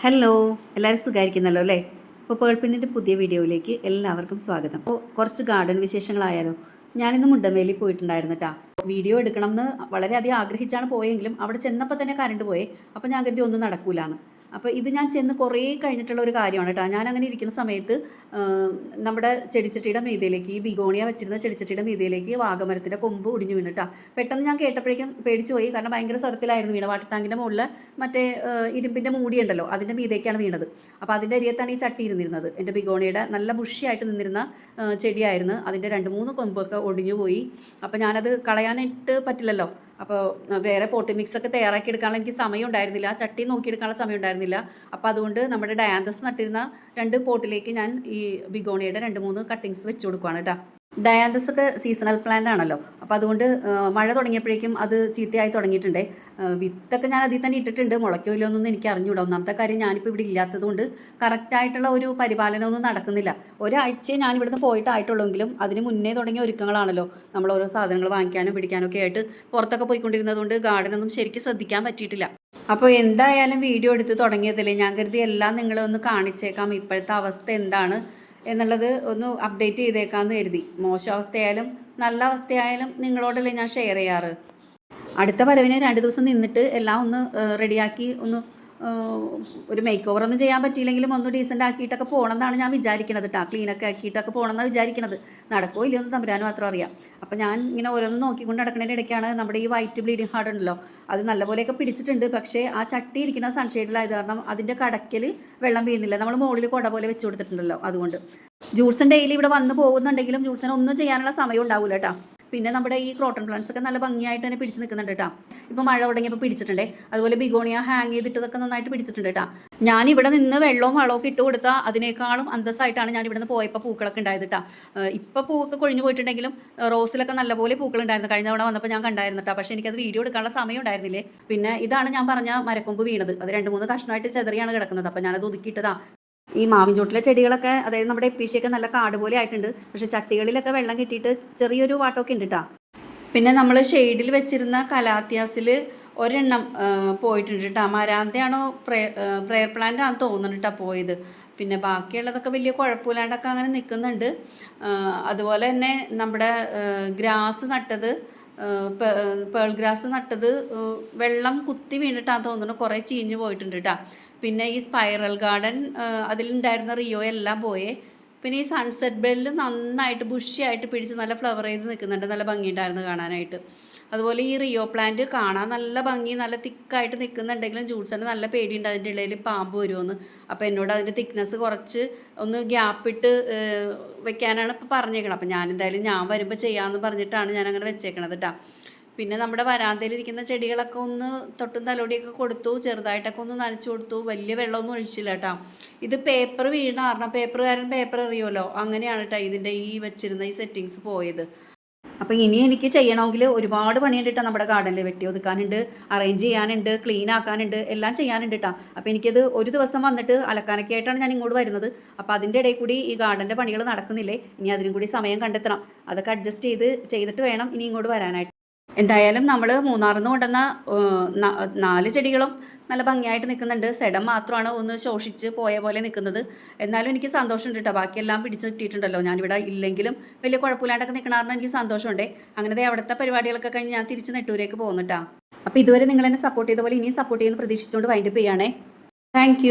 Hello, എല്ലാവരും സുഖമായിരിക്കുന്നല്ലോ അല്ലേ? അപ്പോൾ പേൾപ്പിന്നിൻ്റെ പുതിയ വീഡിയോയിലേക്ക് എല്ലാവർക്കും സ്വാഗതം. അപ്പോൾ കുറച്ച് ഗാർഡൻ വിശേഷങ്ങളായാലോ. ഞാനിന്ന് മുണ്ടമേലിൽ പോയിട്ടുണ്ടായിരുന്നു കേട്ടോ. വീഡിയോ എടുക്കണം എന്ന് വളരെയധികം ആഗ്രഹിച്ചാണ് പോയെങ്കിലും അവിടെ ചെന്നപ്പോൾ തന്നെ കറണ്ട് പോയേ. അപ്പോൾ ഞാൻ കരുതി ഒന്നും നടക്കൂലെന്ന്. അപ്പോൾ ഇത് ഞാൻ ചെന്ന് കുറേ കഴിഞ്ഞിട്ടുള്ള ഒരു കാര്യമാണ് കേട്ടോ. ഞാൻ അങ്ങനെ ഇരിക്കുന്ന സമയത്ത് നമ്മുടെ ചെടിച്ചട്ടിയുടെ മീതയിലേക്ക്, ഈ ബിഗോണിയ വെച്ചിരുന്ന ചെടിച്ചട്ടിയുടെ മീതയിലേക്ക് വാഗമരത്തിൻ്റെ കൊമ്പ് ഒടിഞ്ഞു വീണിട്ടാ. പെട്ടെന്ന് ഞാൻ കേട്ടപ്പോഴേക്കും പേടിച്ചു പോയി. കാരണം ഭയങ്കര സ്വരത്തിലായിരുന്നു വീണ. വാട്ടർ ടാങ്കിൻ്റെ മുകളിൽ മറ്റേ ഇരുമ്പിൻ്റെ മൂടി ഉണ്ടല്ലോ, അതിൻ്റെ മീതേക്കാണ് വീണത്. അപ്പോൾ അതിൻ്റെ അരിയത്താണ് ഈ ചട്ടി ഇരുന്നിരുന്നത്. എൻ്റെ ബിഗോണിയുടെ നല്ല ബുഷിയായിട്ട് നിന്നിരുന്ന ചെടിയായിരുന്നു. അതിൻ്റെ 2-3 കൊമ്പൊക്കെ ഒടിഞ്ഞു പോയി. അപ്പോൾ ഞാനത് കളയാനായിട്ട് പറ്റില്ലല്ലോ. അപ്പോൾ വേറെ പോട്ടി മിക്സൊക്കെ തയ്യാറാക്കി എടുക്കാനുള്ള എനിക്ക് സമയം ഉണ്ടായിരുന്നില്ല, ചട്ടി നോക്കിയെടുക്കാനുള്ള സമയം ഉണ്ടായിരുന്നില്ല. അപ്പോൾ അതുകൊണ്ട് നമ്മുടെ ഡയാന്തസ് നട്ടിരുന്ന 2 പോട്ടിലേക്ക് ഞാൻ ഈ ബിഗോണിയുടെ 2-3 കട്ടിങ്സ് വെച്ച് കൊടുക്കുകയാണ് കേട്ടോ. ഡയാന്തസ് ഒക്കെ സീസണൽ പ്ലാന്റ് ആണല്ലോ. അപ്പോൾ അതുകൊണ്ട് മഴ തുടങ്ങിയപ്പോഴേക്കും അത് ചീത്തയായി തുടങ്ങിയിട്ടുണ്ട്. വിത്തൊക്കെ ഞാൻ അതിൽ തന്നെ ഇട്ടിട്ടുണ്ട്. മുളയ്ക്കോ ഇല്ലയൊന്നും എനിക്ക് അറിഞ്ഞൂടാ. ഒന്നാമത്തെ കാര്യം, ഞാനിപ്പോൾ ഇവിടെ ഇല്ലാത്തതുകൊണ്ട് കറക്റ്റായിട്ടുള്ള ഒരു പരിപാലനമൊന്നും നടക്കുന്നില്ല. ഒരാഴ്ചയെ ഞാൻ ഇവിടുന്ന് പോയിട്ടായിട്ടുള്ളെങ്കിലും അതിന് മുന്നേ തുടങ്ങിയ ഒരുക്കങ്ങളാണല്ലോ. നമ്മൾ ഓരോ സാധനങ്ങൾ വാങ്ങിക്കാനും പിടിക്കാനും ഒക്കെ ആയിട്ട് പുറത്തൊക്കെ പോയിക്കൊണ്ടിരുന്നതുകൊണ്ട് ഗാർഡനൊന്നും ശരിക്കും ശ്രദ്ധിക്കാൻ പറ്റിയിട്ടില്ല. അപ്പോൾ എന്തായാലും വീഡിയോ എടുത്ത് തുടങ്ങിയതല്ലേ, ഞാൻ കരുതി എല്ലാം നിങ്ങളെ ഒന്ന് കാണിച്ചേക്കാം, ഇപ്പോഴത്തെ അവസ്ഥ എന്താണ് എന്നുള്ളത് ഒന്ന് അപ്ഡേറ്റ് ചെയ്തേക്കാമെന്ന് കരുതി. മോശം അവസ്ഥയായാലും നല്ല അവസ്ഥയായാലും നിങ്ങളോടല്ലേ ഞാൻ ഷെയർ ചെയ്യാറ്. അടുത്ത വരവിന് 2 ദിവസം നിന്നിട്ട് എല്ലാം ഒന്ന് റെഡിയാക്കി ഒന്ന് ഒരു മേക്ക് ഓവർ ഒന്നും ചെയ്യാൻ പറ്റിയില്ലെങ്കിലും ഒന്ന് ഡീസൻ്റ് ആക്കിയിട്ടൊക്കെ പോകണം എന്നാണ് ഞാൻ വിചാരിക്കുന്നത് കേട്ടോ. ക്ലീനൊക്കെ ആക്കിയിട്ടൊക്കെ പോകണം എന്നാണ് വിചാരിക്കുന്നത്. നടക്കോ ഇല്ലയോ എന്ന് തമ്പുരാൻ മാത്രം അറിയാം. അപ്പോൾ ഞാൻ ഇങ്ങനെ ഓരോന്ന് നോക്കിക്കൊണ്ട് നടക്കുന്നതിൻ്റെ ഇടയ്ക്കാണ് നമ്മുടെ ഈ വൈറ്റ് ബ്ലീഡിങ് ഹാർട്ട് ഉണ്ടല്ലോ, അത് നല്ലപോലെയൊക്കെ പിടിച്ചിട്ടുണ്ട്. പക്ഷേ ആ ചട്ടി ഇരിക്കുന്ന സൺഷെയ്ഡിലായത് കാരണം അതിൻ്റെ കടക്കൽ വെള്ളം വീണില്ല. നമ്മൾ മുകളിൽ കുട പോലെ വെച്ച് കൊടുത്തിട്ടുണ്ടല്ലോ. അതുകൊണ്ട് ജൂൾസൺ ഡെയിലി ഇവിടെ വന്ന് പോകുന്നുണ്ടെങ്കിലും ജൂൾസൺ ഒന്നും ചെയ്യാനുള്ള സമയം ഉണ്ടാവില്ല കേട്ടോ. പിന്നെ നമ്മുടെ ഈ ക്രോട്ടൺ പ്ലാന്റ്സ് ഒക്കെ നല്ല ഭംഗിയായിട്ട് തന്നെ പിടിച്ച് നിൽക്കുന്നുണ്ട് കേട്ടോ. ഇപ്പോൾ മഴ തുടങ്ങിയപ്പോൾ പിടിച്ചിട്ടുണ്ടേ. അതുപോലെ ബിഗോണിയ ഹാങ് ചെയ്തിട്ടതൊക്കെ നന്നായിട്ട് പിടിച്ചിട്ടുണ്ട് കേട്ടോ. ഞാനിവിടെ നിന്ന് വെള്ളവും വളമൊക്കെ ഇട്ട് കൊടുത്താൽ അതിനേക്കാളും അന്തസ്സായിട്ടാണ് ഞാൻ ഇവിടെ നിന്ന് പോയപ്പോൾ പൂക്കളൊക്കെ ഉണ്ടായത് കേട്ടോ. ഇപ്പോൾ പൂവൊക്കെ കൊഴിഞ്ഞു പോയിട്ടുണ്ടെങ്കിലും റോസിലൊക്കെ നല്ലപോലെ പൂക്കളുണ്ടായിരുന്നു. കഴിഞ്ഞ തവണ വന്നപ്പോൾ ഞാൻ കണ്ടായിരുന്നു കേട്ടോ. പക്ഷേ എനിക്കത് വീഡിയോ എടുക്കാനുള്ള സമയം ഉണ്ടായിരുന്നില്ലേ. പിന്നെ ഇതാണ് ഞാൻ പറഞ്ഞ മരക്കൊമ്പ് വീണത്. അത് 2-3 കഷ്ണമായിട്ട് ചെതറിയാണ് കിടക്കുന്നത്. അപ്പോൾ ഞാനത് ഒതുക്കിയിട്ടതാ. ഈ മാവിൻ ചോട്ടിലെ ചെടികളൊക്കെ, അതായത് നമ്മുടെ എപ്പീശയൊക്കെ നല്ല കാട് പോലെ ആയിട്ടുണ്ട്. പക്ഷേ ചട്ടികളിലൊക്കെ വെള്ളം കിട്ടിയിട്ട് ചെറിയൊരു വാട്ടമൊക്കെ ഉണ്ട് കേട്ടോ. പിന്നെ നമ്മൾ ഷെയ്ഡിൽ വെച്ചിരുന്ന കലാത്തിയാസിൽ ഒരെണ്ണം പോയിട്ടുണ്ട് കേട്ടോ. മരാന്തയാണോ പ്രയർ പ്ലാന്റ് ആണെന്ന് തോന്നുന്നു കേട്ടോ പോയത്. പിന്നെ ബാക്കിയുള്ളതൊക്കെ വലിയ കുഴപ്പമില്ലാണ്ടൊക്കെ അങ്ങനെ നിൽക്കുന്നുണ്ട്. അതുപോലെ തന്നെ നമ്മുടെ ഗ്രാസ് നട്ടത്, പേൾ ഗ്രാസ് നട്ടത് വെള്ളം കുത്തി വീണിട്ടാന്ന് തോന്നുന്നു കുറേ ചീഞ്ഞ് പോയിട്ടുണ്ട് കേട്ടോ. പിന്നെ ഈ സ്പൈറൽ ഗാർഡൻ അതിലുണ്ടായിരുന്ന റിയോ എല്ലാം പോയേ. പിന്നെ ഈ സൺസെറ്റ് ബെല്ല് നന്നായിട്ട് ബുഷിയായിട്ട് പിടിച്ച് നല്ല ഫ്ലവർ ചെയ്ത് നിൽക്കുന്നുണ്ട്. നല്ല ഭംഗിയുണ്ടായിരുന്നു കാണാനായിട്ട്. അതുപോലെ ഈ റിയോ പ്ലാന്റ് കാണാൻ നല്ല ഭംഗി, നല്ല തിക്കായിട്ട് നിൽക്കുന്നുണ്ടെങ്കിലും ജൂൾസന് നല്ല പേടിയുണ്ട് അതിൻ്റെ ഇടയിൽ പാമ്പ് വരുമെന്ന്. അപ്പോൾ എന്നോട് അതിൻ്റെ തിക്നെസ് കുറച്ച് ഒന്ന് ഗ്യാപ്പിട്ട് വെക്കാനാണ് ഇപ്പോൾ പറഞ്ഞേക്കണം. അപ്പോൾ ഞാനെന്തായാലും ഞാൻ വരുമ്പോൾ ചെയ്യാമെന്ന് പറഞ്ഞിട്ടാണ് ഞാനങ്ങനെ വെച്ചേക്കണത് കേട്ടോ. പിന്നെ നമ്മുടെ വരാന്തയിലിരിക്കുന്ന ചെടികളൊക്കെ ഒന്ന് തൊട്ടും തലോടിയൊക്കെ കൊടുത്തു, ചെറുതായിട്ടൊക്കെ ഒന്ന് നനച്ചു കൊടുത്തു. വലിയ വെള്ളമൊന്നും ഒഴിച്ചില്ല കേട്ടോ. ഇത് പേപ്പർ വീണ കാരണം പേപ്പറുകാരൻ പേപ്പർ എറിയുമല്ലോ, അങ്ങനെയാണ് കേട്ടോ ഇതിൻ്റെ ഈ വെച്ചിരുന്ന ഈ സെറ്റിങ്സ് പോയത്. അപ്പോൾ ഇനി എനിക്ക് ചെയ്യണമെങ്കിൽ ഒരുപാട് പണിയുണ്ട് കേട്ടോ. നമ്മുടെ ഗാർഡനിൽ വെട്ടി ഒതുക്കാനുണ്ട്, അറേഞ്ച് ചെയ്യാനുണ്ട്, ക്ലീൻ ആക്കാനുണ്ട്, എല്ലാം ചെയ്യാനുണ്ട് കേട്ടോ. അപ്പോൾ എനിക്കത് ഒരു ദിവസം വന്നിട്ട് അലക്കാനൊക്കെ ആയിട്ടാണ് ഞാൻ ഇങ്ങോട്ട് വരുന്നത്. അപ്പോൾ അതിൻ്റെ ഇടയിൽ കൂടി ഈ ഗാർഡൻ്റെ പണികൾ നടക്കുന്നില്ലേ, ഇനി അതിനും കൂടി സമയം കണ്ടെത്തണം. അതൊക്കെ അഡ്ജസ്റ്റ് ചെയ്തിട്ട് വേണം ഇനി ഇങ്ങോട്ട് വരാനായിട്ട്. എന്തായാലും നമ്മൾ മൂന്നാറിൽ നിന്ന് കൊണ്ടുവന്ന 4 ചെടികളും നല്ല ഭംഗിയായിട്ട് നിൽക്കുന്നുണ്ട്. സെഡം മാത്രമാണ് ഒന്ന് ശോഷിച്ച് പോയ പോലെ നിൽക്കുന്നത്. എന്നാലും എനിക്ക് സന്തോഷമുണ്ട് കേട്ടോ. ബാക്കിയെല്ലാം പിടിച്ച് കിട്ടിയിട്ടുണ്ടല്ലോ. ഞാനിവിടെ ഇല്ലെങ്കിലും വലിയ കുഴപ്പമില്ലാണ്ടൊക്കെ നിൽക്കണ കാരണം എനിക്ക് സന്തോഷമുണ്ട്. അങ്ങനെ അവിടുത്തെ പരിപാടികളൊക്കെ കഴിഞ്ഞ് ഞാൻ തിരിച്ച് നെട്ടൂരേക്ക് പോകുന്നുട്ടാ. അപ്പോൾ ഇതുവരെ നിങ്ങൾ എന്നെ സപ്പോർട്ട് ചെയ്ത പോലെ ഇനിയും സപ്പോർട്ട് ചെയ്യുന്ന പ്രതീക്ഷിച്ചുകൊണ്ട് വൈൻഡപ്പ് ചെയ്യുകയാണേ. താങ്ക്